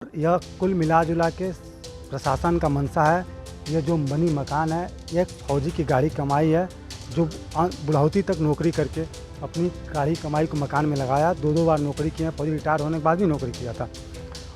यह कुल मिला जुला के प्रशासन का मंशा है। यह जो बनी मकान है यह एक फौजी की गाढ़ी कमाई है, जो बुढ़ौती तक नौकरी करके अपनी गाढ़ी कमाई को मकान में लगाया। दो बार नौकरी किया, फौजी रिटायर होने के बाद भी नौकरी किया था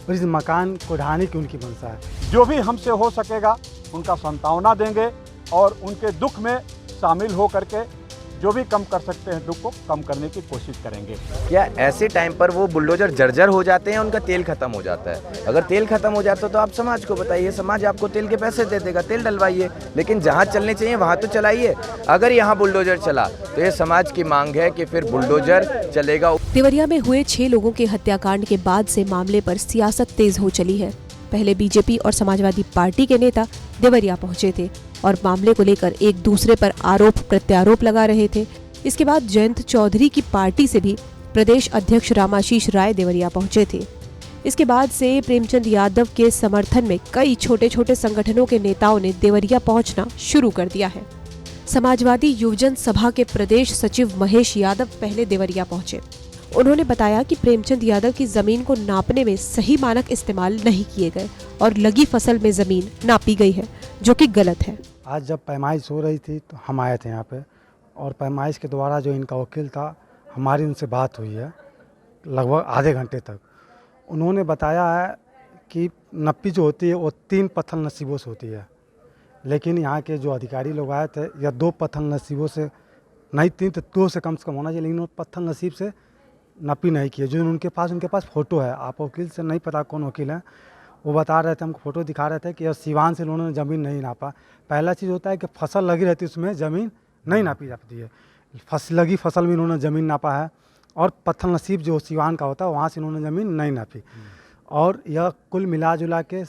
और इस मकान को ढहाने की उनकी मंशा है। जो भी हमसे हो सकेगा उनका सांत्वना देंगे और उनके दुख में शामिल हो करके जो भी कम कर सकते हैं दुख को कम करने की कोशिश करेंगे। क्या ऐसे टाइम पर वो बुलडोजर जर्जर हो जाते हैं, उनका तेल खत्म हो जाता है? अगर तेल खत्म हो जाता तो आप समाज को बताइए, समाज आपको तेल के पैसे दे देगा, तेल डलवाइए। लेकिन जहाँ चलने चाहिए वहाँ तो चलाइए। अगर यहाँ बुलडोजर चला तो ये समाज की मांग है कि फिर बुलडोजर चलेगा। देवरिया में हुए 6 लोगों के हत्याकांड के बाद से मामले पर सियासत तेज हो चली है। पहले बीजेपी और समाजवादी पार्टी के नेता देवरिया पहुंचे थे और मामले को लेकर एक दूसरे पर आरोप प्रत्यारोप लगा रहे थे। इसके बाद जयंत चौधरी की पार्टी से भी प्रदेश अध्यक्ष रामाशीष राय देवरिया पहुंचे थे। इसके बाद से प्रेमचंद यादव के समर्थन में कई छोटे छोटे संगठनों के नेताओं ने देवरिया पहुंचना शुरू कर दिया है। समाजवादी युवजन सभा के प्रदेश सचिव महेश यादव पहले देवरिया पहुंचे। उन्होंने बताया कि प्रेमचंद यादव की जमीन को नापने में सही मानक इस्तेमाल नहीं किए गए और लगी फसल में जमीन नापी गई है, जो कि गलत है। आज जब पैमाइश हो रही थी तो हम आए थे यहाँ पे और पैमाइश के द्वारा जो इनका वकील था, हमारी उनसे बात हुई है लगभग आधे घंटे तक। उन्होंने बताया है कि नप्पी जो होती है वो 3 पत्थर नसीबों से होती है, लेकिन यहाँ के जो अधिकारी लोग आए थे या 2 पत्थर नसीबों से नहीं, 3 तो 2 से कम होना चाहिए, लेकिन वो पत्थर नसीब से नपी नहीं किए। जो उनके पास फ़ोटो है, आप वकील से नहीं पता कौन वकील है, वो बता रहे थे, हमको फ़ोटो दिखा रहे थे कि सिवान से उन्होंने ज़मीन नहीं नापा। पहला चीज़ होता है कि फसल लगी रहती है उसमें ज़मीन नहीं नापी जाती है। लगी फसल में इन्होंने ज़मीन नापा है और पत्थर नसीब जो सिवान का होता है वहाँ से इन्होंने ज़मीन नहीं नापी। और यह कुल मिला जुला के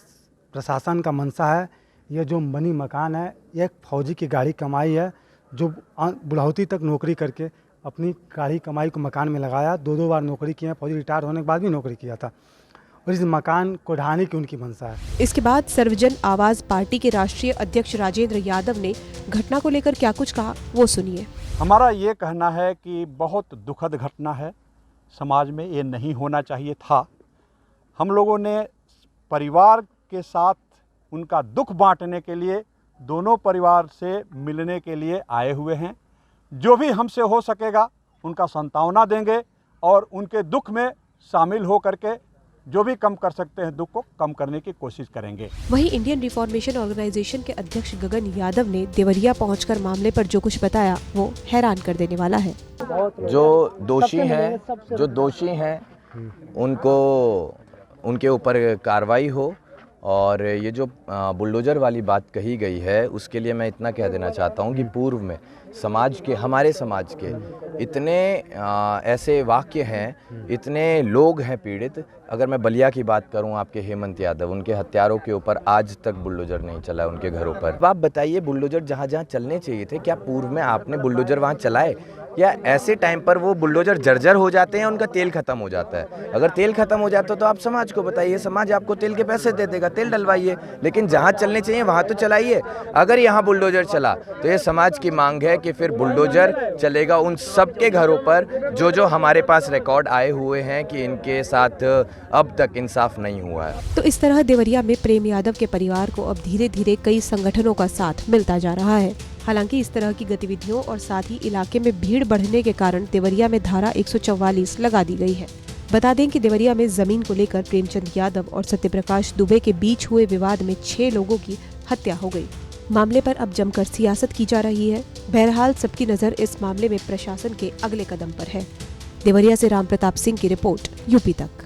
प्रशासन का मंशा है। यह जो बनी मकान है यह एक फौजी की गाढ़ी कमाई है, जो बुढ़ौती तक नौकरी करके अपनी गाढ़ी कमाई को मकान में लगाया। 2 बार नौकरी किया, फौजी रिटायर होने के बाद भी नौकरी किया था और इस मकान को ढहाने की उनकी मंशा है। इसके बाद सर्वजन आवाज पार्टी के राष्ट्रीय अध्यक्ष राजेंद्र यादव ने घटना को लेकर क्या कुछ कहा, वो सुनिए। हमारा ये कहना है कि बहुत दुखद घटना है, समाज में ये नहीं होना चाहिए था। हम लोगों ने परिवार के साथ उनका दुख बांटने के लिए दोनों परिवार से मिलने के लिए आए हुए हैं। जो भी हमसे हो सकेगा उनका सांत्वना देंगे और उनके दुख में शामिल हो करके जो भी कम कर सकते हैं दुख को कम करने की कोशिश करेंगे। वहीं इंडियन रिफॉर्मेशन ऑर्गेनाइजेशन के अध्यक्ष गगन यादव ने देवरिया पहुंचकर मामले पर जो कुछ बताया वो हैरान कर देने वाला है। जो दोषी हैं उनको उनके ऊपर कार्रवाई हो। और ये जो बुलडोजर वाली बात कही गई है उसके लिए मैं इतना कह देना चाहता हूँ कि पूर्व में हमारे समाज के इतने ऐसे वाक्य हैं, इतने लोग हैं पीड़ित। अगर मैं बलिया की बात करूं, आपके हेमंत यादव, उनके हत्यारों के ऊपर आज तक बुलडोजर नहीं चला उनके घरों पर। आप बताइए, बुलडोजर जहां जहां चलने चाहिए थे, क्या पूर्व में आपने बुलडोजर वहां चलाए? या ऐसे टाइम पर वो बुलडोजर जर्जर हो जाते हैं, उनका तेल खत्म हो जाता है? अगर तेल खत्म हो जाता तो आप समाज को बताइए, समाज आपको तेल के पैसे दे देगा, तेल डलवाइए। लेकिन जहाँ चलने चाहिए वहाँ तो चलाइए। अगर यहाँ बुलडोजर चला तो ये समाज की मांग है कि फिर बुलडोजर चलेगा उन सबके घरों पर जो हमारे पास रिकॉर्ड आए हुए हैं कि इनके साथ अब तक इंसाफ नहीं हुआ है। तो इस तरह देवरिया में प्रेम यादव के परिवार को अब धीरे धीरे कई संगठनों का साथ मिलता जा रहा है। हालांकि इस तरह की गतिविधियों और साथ ही इलाके में भीड़ बढ़ने के कारण देवरिया में धारा 144 लगा दी गई है। बता दें कि देवरिया में जमीन को लेकर प्रेमचंद यादव और सत्यप्रकाश दुबे के बीच हुए विवाद में 6 लोगों की हत्या हो गई। मामले पर अब जमकर सियासत की जा रही है। बहरहाल सबकी नजर इस मामले में प्रशासन के अगले कदम पर है। देवरिया से राम प्रताप सिंह की रिपोर्ट, यूपी तक।